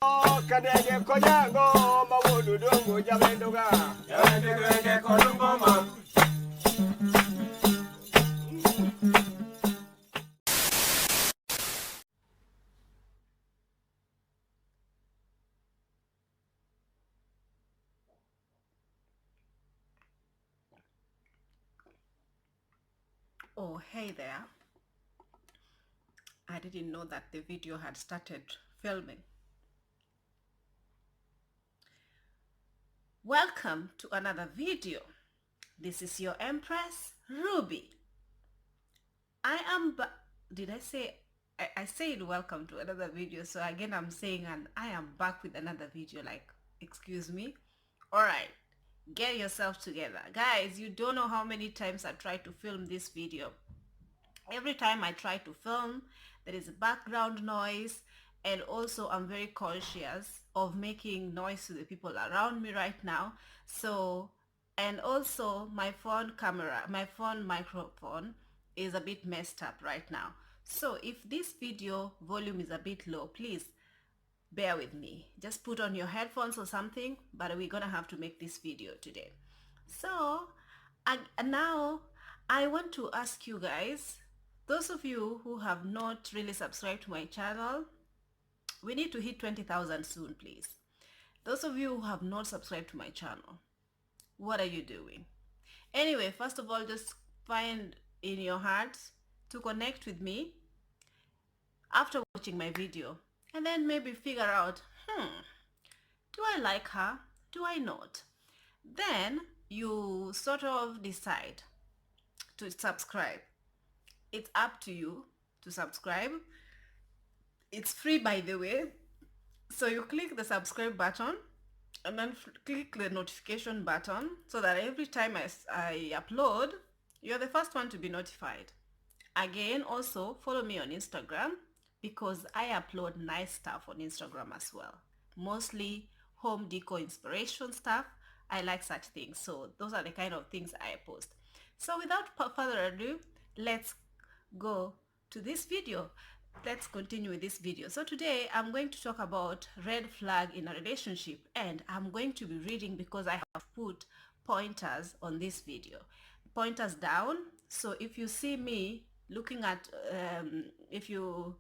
Kadege kojango mawudu dongo jabendoga jabendege kolumbo mam. Oh, hey there. I didn't know that the video had started filming. Welcome to another video. This is your Empress, Ruby. I am did I say I said welcome to another video, so again I'm saying and I am back with another video, like, excuse me. All right, get yourself together. Guys, you don't know how many times I tried to film this video. Every time I try to film, there is background noise, and also I'm very conscious of making noise to the people around me right now. So, and also my phone microphone is a bit messed up right now. So if this video volume is a bit low, please bear with me. Just put on your headphones or something, but we're gonna have to make this video today. So now I want to ask you guys, those of you who have not really subscribed to my channel, we need to hit 20,000 soon, please. Those of you who have not subscribed to my channel, what are you doing? Anyway, first of all, just find in your heart to connect with me after watching my video, and then maybe figure out, do I like her? Do I not? Then you sort of decide to subscribe. It's up to you to subscribe. It's free, by the way. So you click the subscribe button and then click the notification button so that every time I upload, you're the first one to be notified. Again, also follow me on Instagram because I upload nice stuff on Instagram as well. Mostly home decor inspiration stuff. I like such things. So those are the kind of things I post. So without further ado, let's go to this video. Let's continue with this video. So today I'm going to talk about red flag in a relationship, and I'm going to be reading because I have put pointers on this video, pointers down. So if you see me looking at if you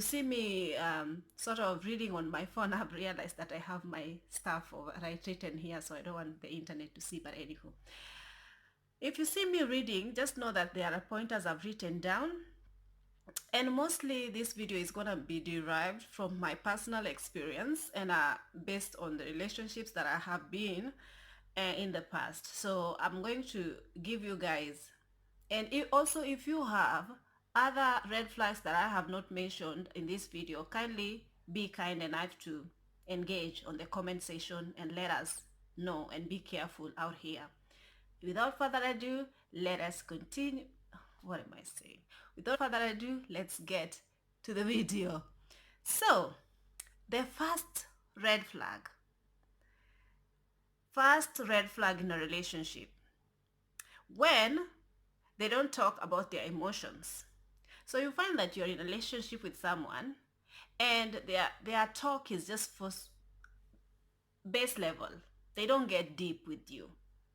see me sort of reading on my phone, I've realized that I have my stuff written here, so I don't want the internet to see. But anywho, if you see me reading, just know that there are pointers I've written down, and mostly this video is going to be derived from my personal experience and based on the relationships that I have been in the past. So I'm going to give you guys, and also if you have other red flags that I have not mentioned in this video, kindly be kind enough to engage on the comment section and let us know, and be careful out here. Without further ado, let us continue. What am I saying? Without further ado, let's get to the video. So, the first red flag in a relationship, when they don't talk about their emotions. So you find that you're in a relationship with someone and their talk is just for base level. They don't get deep with you.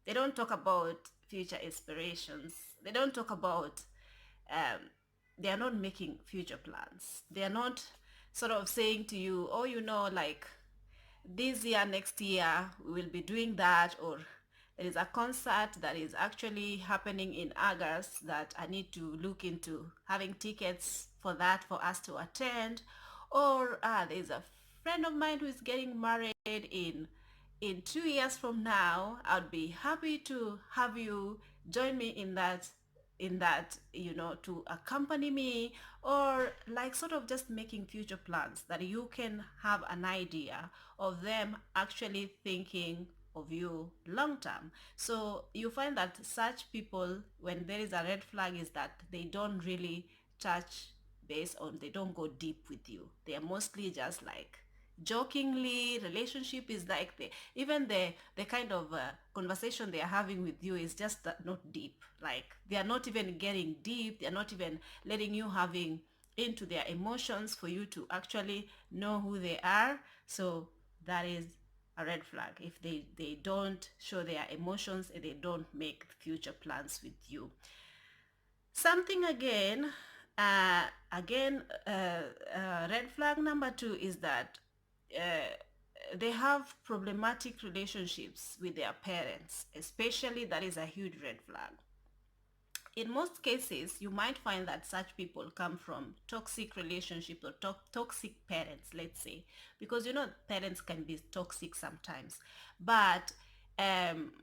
They don't talk about future aspirations. They don't talk about they are not making future plans. They are not sort of saying to you, oh, like, this year, next year, we will be doing that, or there is a concert that is actually happening in August that I need to look into having tickets for that for us to attend, or there's a friend of mine who is getting married in 2 years from now. I'd be happy to have you join me in that, to accompany me, or like sort of just making future plans that you can have an idea of them actually thinking of you long term. So you find that such people, when there is a red flag, is that they don't really touch base on, they don't go deep with you. They are mostly just like jokingly. Relationship is like the kind of conversation they are having with you is just not deep. Like, they are not even getting deep. They are not even letting you having into their emotions for you to actually know who they are. So that is a red flag. If they don't show their emotions and they don't make future plans with you. Something again, red flag number two is that they have problematic relationships with their parents. Especially, that is a huge red flag. In most cases, you might find that such people come from toxic relationships or toxic parents, let's say, because parents can be toxic sometimes. But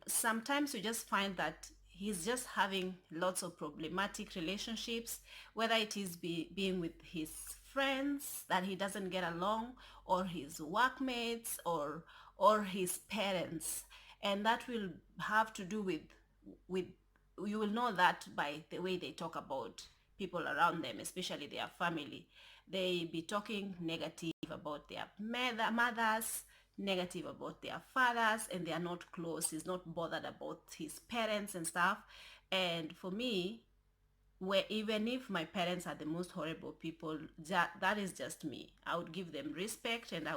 sometimes you just find that he's just having lots of problematic relationships, whether it is being with his friends that he doesn't get along, or his workmates, or his parents, and that will have to do with you will know that by the way they talk about people around them, especially their family. They be talking negative about their mothers, negative about their fathers, and they are not close. He's not bothered about his parents and stuff. And for me, where even if my parents are the most horrible people, that is just me. I would give them respect, and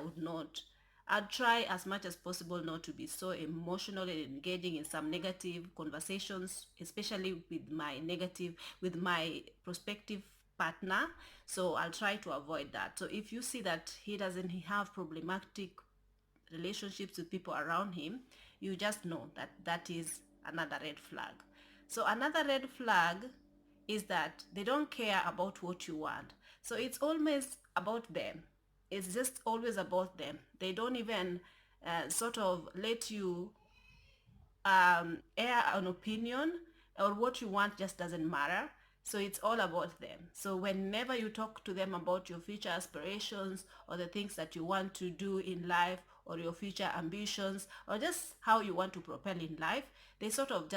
I'd try as much as possible not to be so emotionally engaging in some negative conversations, especially with my prospective partner. So I'll try to avoid that. So if you see that he doesn't have problematic relationships with people around him, you just know that that is another red flag. So another red flag is that they don't care about what you want. So it's always about them. It's just always about them. They don't even sort of let you air an opinion, or what you want just doesn't matter. So it's all about them. So whenever you talk to them about your future aspirations or the things that you want to do in life or your future ambitions or just how you want to propel in life, they sort of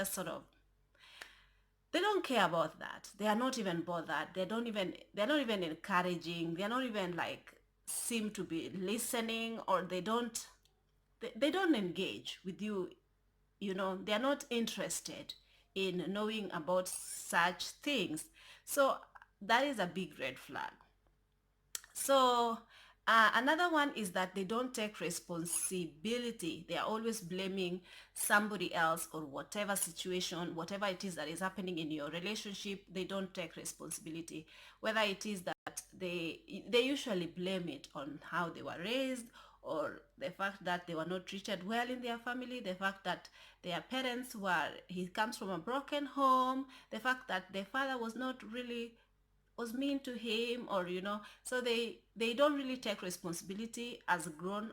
they don't care about that. They are not even bothered. They're not even encouraging. They're not even like seem to be listening, or they don't engage with you. They're not interested in knowing about such things. So that is a big red flag. So another one is that they don't take responsibility. They are always blaming somebody else or whatever situation, whatever it is that is happening in your relationship. They don't take responsibility. Whether it is that they usually blame it on how they were raised, or the fact that they were not treated well in their family, the fact that their parents he comes from a broken home, the fact that their father was mean to him, or so they don't really take responsibility as grown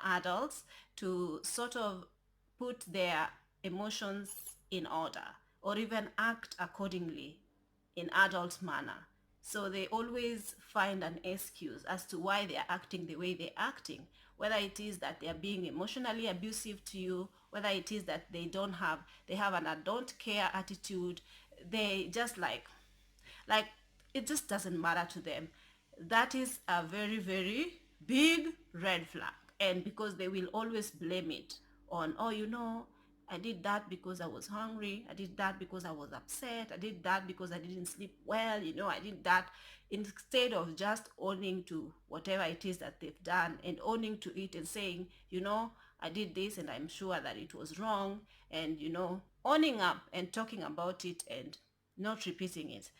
adults to sort of put their emotions in order or even act accordingly in adult manner. So they always find an excuse as to why they are acting the way they're acting, whether it is that they are being emotionally abusive to you, whether it is that they have an I don't care attitude. They just like it just doesn't matter to them. That is a very, very big red flag. And because they will always blame it on, oh, I did that because I was hungry, I did that because I was upset, I did that because I didn't sleep well, I did that, instead of just owning to whatever it is that they've done and owning to it and saying, I did this and I'm sure that it was wrong, and owning up and talking about it and not repeating it.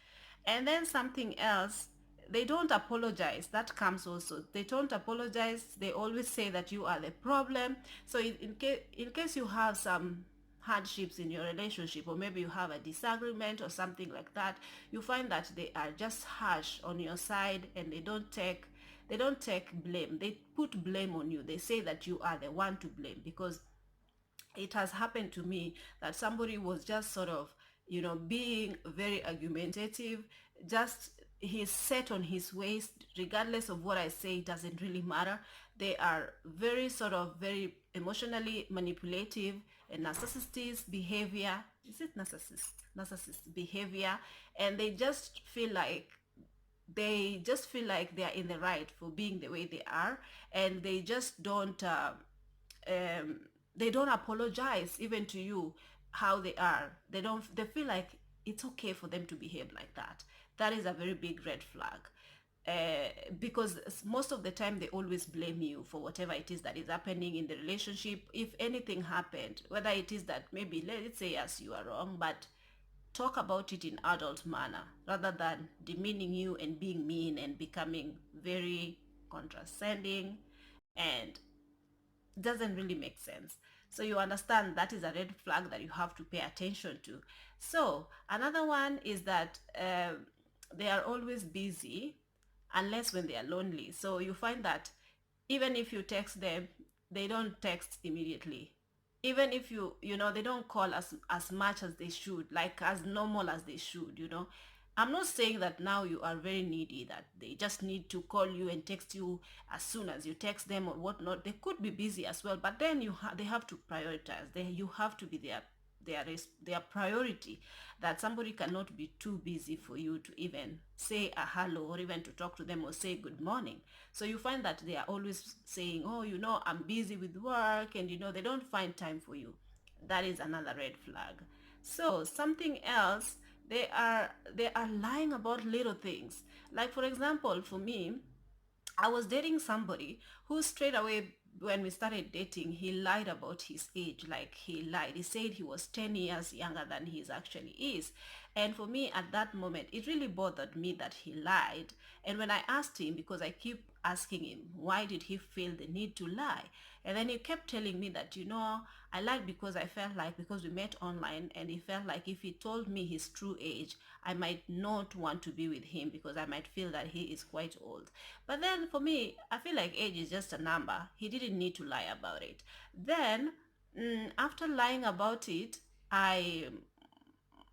And then something else, they don't apologize. That comes also. They don't apologize. They always say that you are the problem. So in case you have some hardships in your relationship, or maybe you have a disagreement or something like that, you find that they are just harsh on your side, and they don't take blame. They put blame on you. They say that you are the one to blame, because it has happened to me that somebody was just sort of being very argumentative. Just he's set on his ways, regardless of what I say, it doesn't really matter. They are very emotionally manipulative and narcissistic behavior. Is it narcissist behavior? And they just feel like they are in the right for being the way they are, and um, they don't apologize even to you how they are. They feel like it's okay for them to behave like that. That is a very big red flag. because most of the time they always blame you for whatever it is that is happening in the relationship. If anything happened, whether it is that maybe let's say yes you are wrong, but talk about it in adult manner rather than demeaning you and being mean and becoming very condescending, and doesn't really make sense. So you understand that is a red flag that you have to pay attention to. So another one is that they are always busy unless when they are lonely. So you find that even if you text them, they don't text immediately. Even if they don't call as much as they should, like as normal as they should. I'm not saying that now you are very needy, that they just need to call you and text you as soon as you text them or whatnot. They could be busy as well, but then they have to prioritize. You have to be their priority. That somebody cannot be too busy for you to even say a hello or even to talk to them or say good morning. So you find that they are always saying, oh, I'm busy with work, and they don't find time for you. That is another red flag. So something else, they are lying about little things. Like for example, for me, I was dating somebody who straight away when we started dating, he lied about his age. Like he lied. He said he was 10 years younger than he actually is. And for me at that moment, it really bothered me that he lied. And when I asked him, because I keep asking him, why did he feel the need to lie? And then he kept telling me that, I lied because I felt like, because we met online, and he felt like if he told me his true age, I might not want to be with him because I might feel that he is quite old. But then for me, I feel like age is just a number. He didn't need to lie about it. Then, after lying about it, I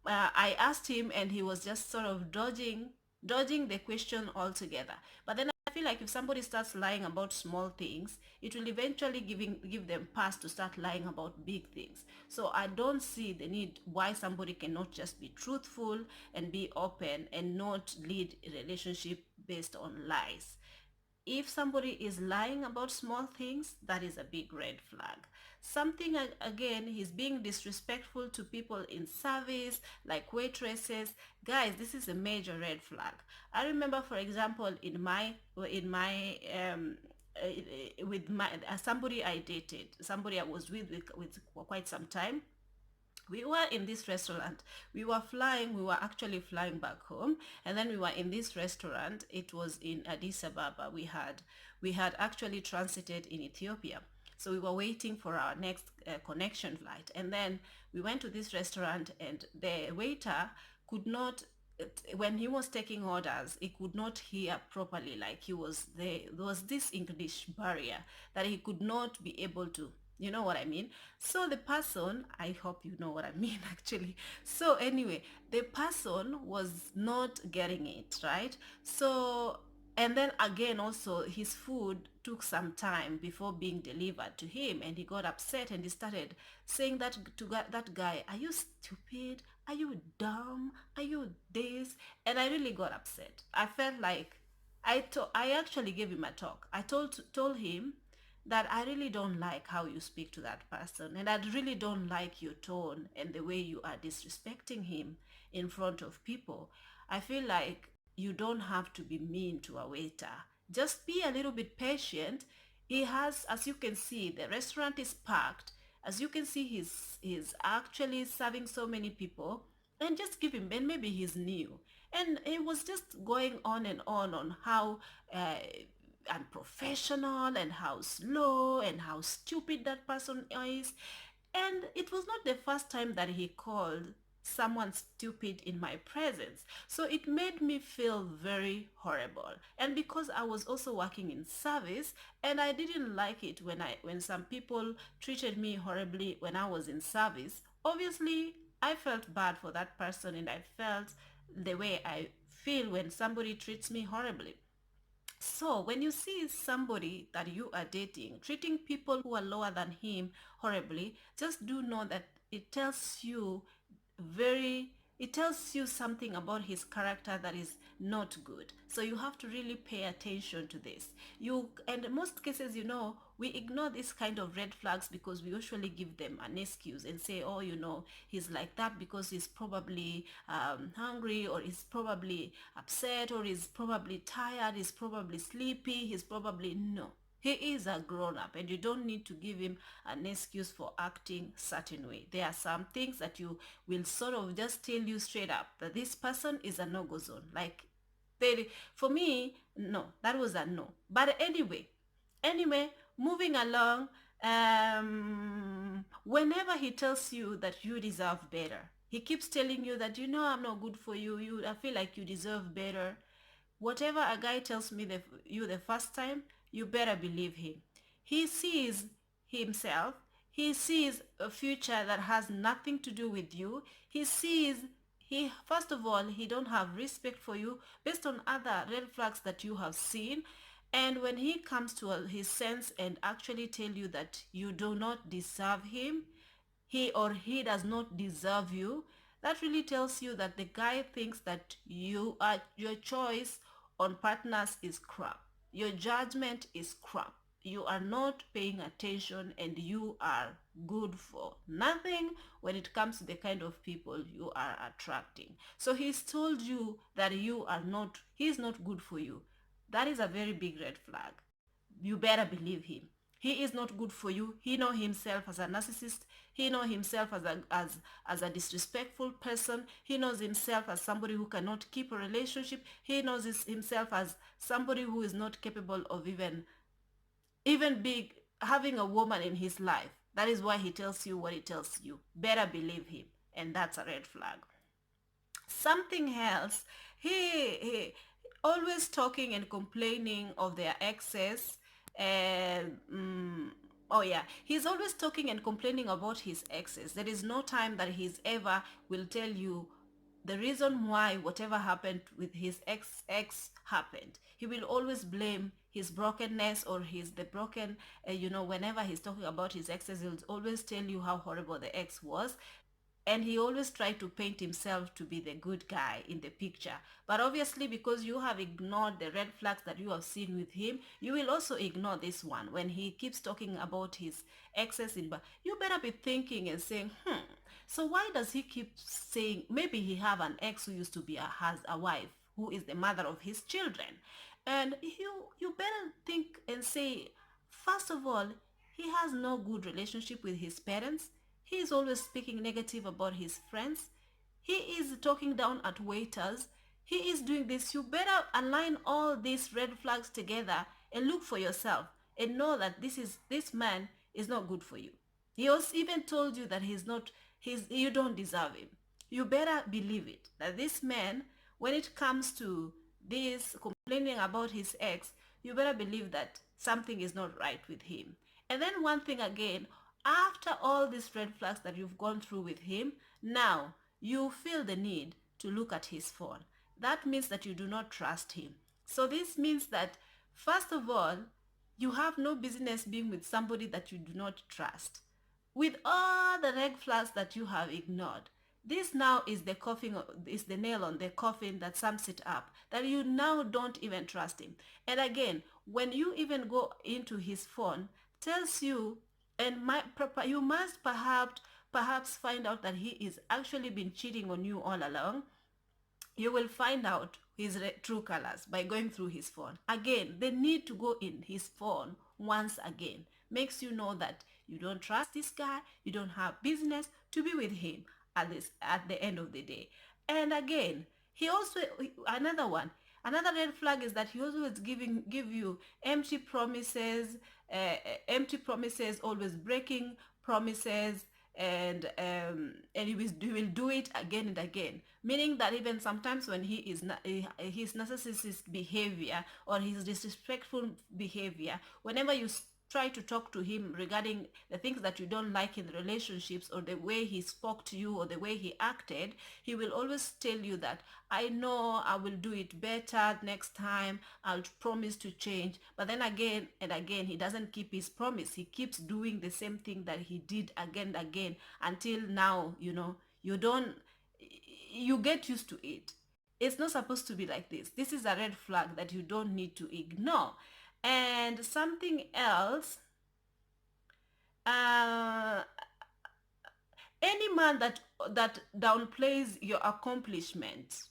I asked him, and he was just sort of dodging the question altogether. But then I feel like if somebody starts lying about small things, it will eventually give them pass to start lying about big things. So I don't see the need why somebody cannot just be truthful and be open and not lead a relationship based on lies. If somebody is lying about small things, that is a big red flag. Something again, he's being disrespectful to people in service, like waitresses. Guys, this is a major red flag. I remember, for example, with my somebody I dated, somebody I was with quite some time. We were in this restaurant. We were actually flying back home, and then we were in this restaurant. It was in Addis Ababa. We had actually transited in Ethiopia, so we were waiting for our next connection flight. And then we went to this restaurant, and the waiter could not, when he was taking orders, he could not hear properly. Like there was this English barrier that he could not be able to, you know what I mean? So the person, I hope you know what I mean actually. So anyway, the person was not getting it, right? So, and then again also his food took some time before being delivered to him, and he got upset and he started saying that to that guy, are you stupid? Are you dumb? Are you this? And I really got upset. I felt like I actually gave him a talk. I told him that I really don't like how you speak to that person, and I really don't like your tone and the way you are disrespecting him in front of people. I feel like you don't have to be mean to a waiter. Just be a little bit patient. He has, as you can see, the restaurant is packed. As you can see, he's actually serving so many people, and just give him, and maybe he's new. And it was just going on and on how unprofessional and how slow and how stupid that person is. And it was not the first time that he called someone stupid in my presence. So it made me feel very horrible. And because I was also working in service, and I didn't like it when some people treated me horribly when I was in service, obviously I felt bad for that person, and I felt the way I feel when somebody treats me horribly. So when you see somebody that you are dating treating people who are lower than him horribly, just do know that it tells you very it tells you something about his character that is not good. So you have to really pay attention to this. And in most cases, we ignore this kind of red flags because we usually give them an excuse and say, oh, he's like that because he's probably hungry, or he's probably upset, or he's probably tired, he's probably sleepy, he's probably no. He is a grown-up, and you don't need to give him an excuse for acting certain way. There are some things that you will sort of just tell you straight up that this person is a no-go zone. Like, for me, no, that was a no. But anyway, moving along, whenever he tells you that you deserve better, he keeps telling you that, I'm not good for you, I feel like you deserve better. Whatever a guy tells you the first time, you better believe him. He sees himself. He sees a future that has nothing to do with you. He sees, first of all, he don't have respect for you based on other red flags that you have seen. And when he comes to his sense and actually tell you that you do not deserve him, he does not deserve you, that really tells you that the guy thinks that your choice on partners is crap. Your judgment is crap. You are not paying attention, and you are good for nothing when it comes to the kind of people you are attracting. So he's told you that he's not good for you. That is a very big red flag. You better believe him. He is not good for you. He know himself as a narcissist. He know himself as a disrespectful person. He knows himself as somebody who cannot keep a relationship. He knows himself as somebody who is not capable of even big having a woman in his life. That is why he tells you what he tells you. Better believe him. And that's a red flag. Something else, he always talking and complaining of their exes. And oh yeah, he's always talking and complaining about his exes. There is no time that he's ever will tell you the reason why whatever happened with his ex happened. He will always blame his brokenness, or the broken, whenever he's talking about his exes, he'll always tell you how horrible the ex was. And he always tried to paint himself to be the good guy in the picture. But obviously, because you have ignored the red flags that you have seen with him, you will also ignore this one. When he keeps talking about his exes, you better be thinking and saying, so why does he keep saying, maybe he have an ex who used to be has a wife who is the mother of his children. And you better think and say, first of all, he has no good relationship with his parents. He is always speaking negative about his friends. He is talking down at waiters. He is doing this. You better align all these red flags together and look for yourself and know that this man is not good for you. He also even told you that you don't deserve him. You better believe it, that this man, when it comes to this complaining about his ex, you better believe that something is not right with him. And then one thing again, after all these red flags that you've gone through with him, now you feel the need to look at his phone. That means that you do not trust him. So this means that, first of all, you have no business being with somebody that you do not trust. With all the red flags that you have ignored, this now is the nail on the coffin that sums it up, that you now don't even trust him. And again, when you even go into his phone, tells you, and you must perhaps find out that he is actually been cheating on you all along. You will find out his true colors by going through his phone. Again, the need to go in his phone once again makes you know that you don't trust this guy. You don't have business to be with him at the end of the day. And again, he also, another red flag is that he always give you empty promises, always breaking promises, and he will do it again and again, meaning that even sometimes when his narcissistic behavior or his disrespectful behavior, whenever you try to talk to him regarding the things that you don't like in the relationships, or the way he spoke to you, or the way he acted, he will always tell you that, I know, I will do it better next time, I'll promise to change. But then again and again, he doesn't keep his promise. He keeps doing the same thing that he did again and again, until now, you don't you get used to it. It's not supposed to be like this. This is a red flag that you don't need to ignore. And something else, uh, any man that downplays your accomplishments.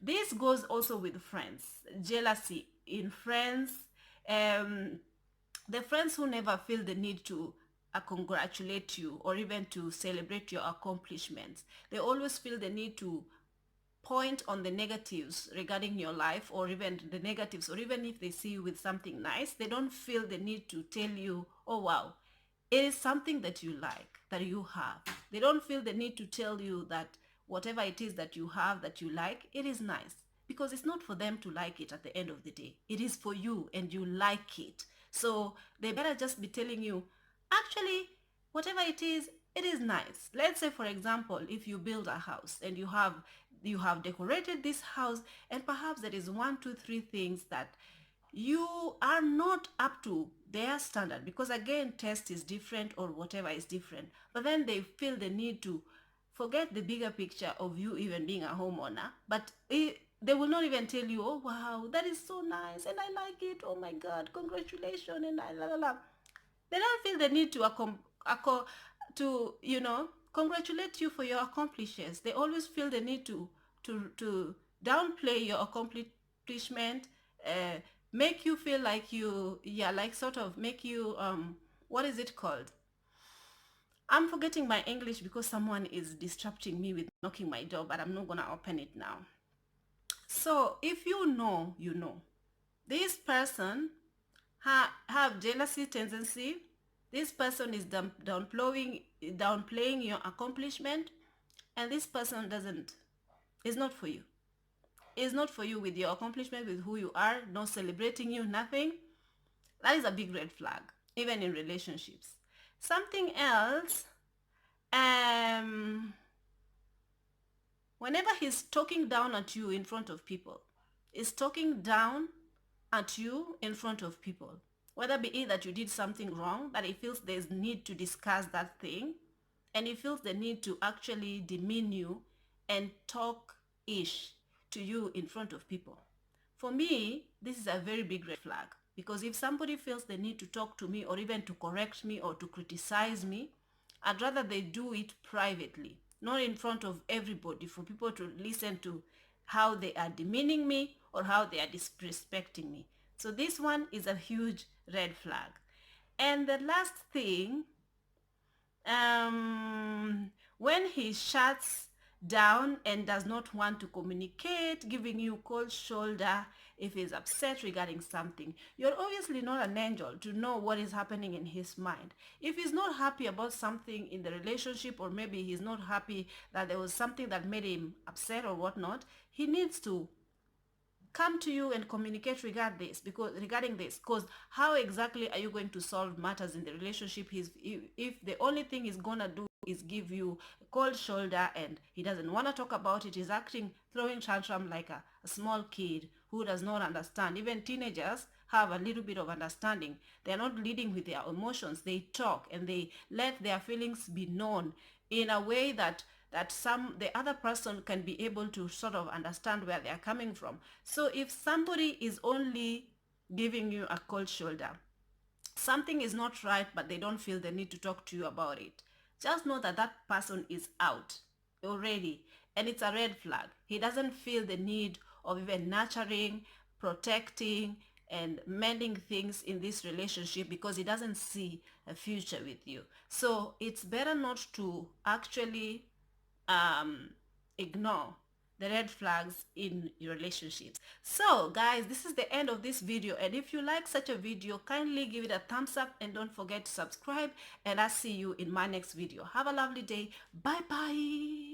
This goes also with friends. Jealousy in friends. Um, the friends who never feel the need to congratulate you or even to celebrate your accomplishments. They always feel the need to point on the negatives regarding your life, or even the negatives, or even if they see you with something nice, they don't feel the need to tell you, oh wow, it is something that you like, that you have. They don't feel the need to tell you that whatever it is that you have that you like, it is nice, because it's not for them to like it. At the end of the day, it is for you and you like it. So they better just be telling you, actually, whatever it is nice. Let's say, for example, if you build a house and you have decorated this house, and perhaps there is one, two, three things that you are not up to their standard, because again, taste is different or whatever is different, but then they feel the need to forget the bigger picture of you even being a homeowner. But they will not even tell you, oh wow, that is so nice and I like it, oh my god, congratulations, and I la la la. They don't feel the need to congratulate you for your accomplishments. They always feel the need to downplay your accomplishment, uh, make you feel like like sort of make you what is it called? I'm forgetting my English because someone is disrupting me with knocking my door, but I'm not gonna open it now. So if you know, this person have jealousy tendency. This person is downplaying your accomplishment, and this person doesn't is not for you. Is not for you with your accomplishment, with who you are, not celebrating you, nothing. That is a big red flag, even in relationships. Something else, whenever he's talking down at you in front of people, is talking down at you in front of people, whether be it that you did something wrong, that he feels there's need to discuss that thing, and he feels the need to actually demean you and talk ish to you in front of people. For me, this is a very big red flag, because if somebody feels the need to talk to me or even to correct me or to criticize me, I'd rather they do it privately, not in front of everybody, for people to listen to how they are demeaning me or how they are disrespecting me. So this one is a huge red flag. And the last thing, when he shuts down and does not want to communicate, giving you cold shoulder if he's upset regarding something, you're obviously not an angel to know what is happening in his mind. If he's not happy about something in the relationship, or maybe he's not happy that there was something that made him upset or whatnot, he needs to come to you and communicate regarding this, because how exactly are you going to solve matters in the relationship if the only thing he's gonna do is give you a cold shoulder, and he doesn't want to talk about it? He's acting, throwing tantrum like a small kid who does not understand. Even teenagers have a little bit of understanding. They're not leading with their emotions. They talk and they let their feelings be known in a way that the other person can be able to sort of understand where they're coming from. So if somebody is only giving you a cold shoulder, something is not right, but they don't feel the need to talk to you about it, just know that that person is out already, and it's a red flag. He doesn't feel the need of even nurturing, protecting, and mending things in this relationship, because he doesn't see a future with you. So it's better not to actually um, ignore the red flags in your relationships. So guys, this is the end of this video, and if you like such a video, kindly give it a thumbs up and don't forget to subscribe, and I'll see you in my next video. Have a lovely day. Bye bye.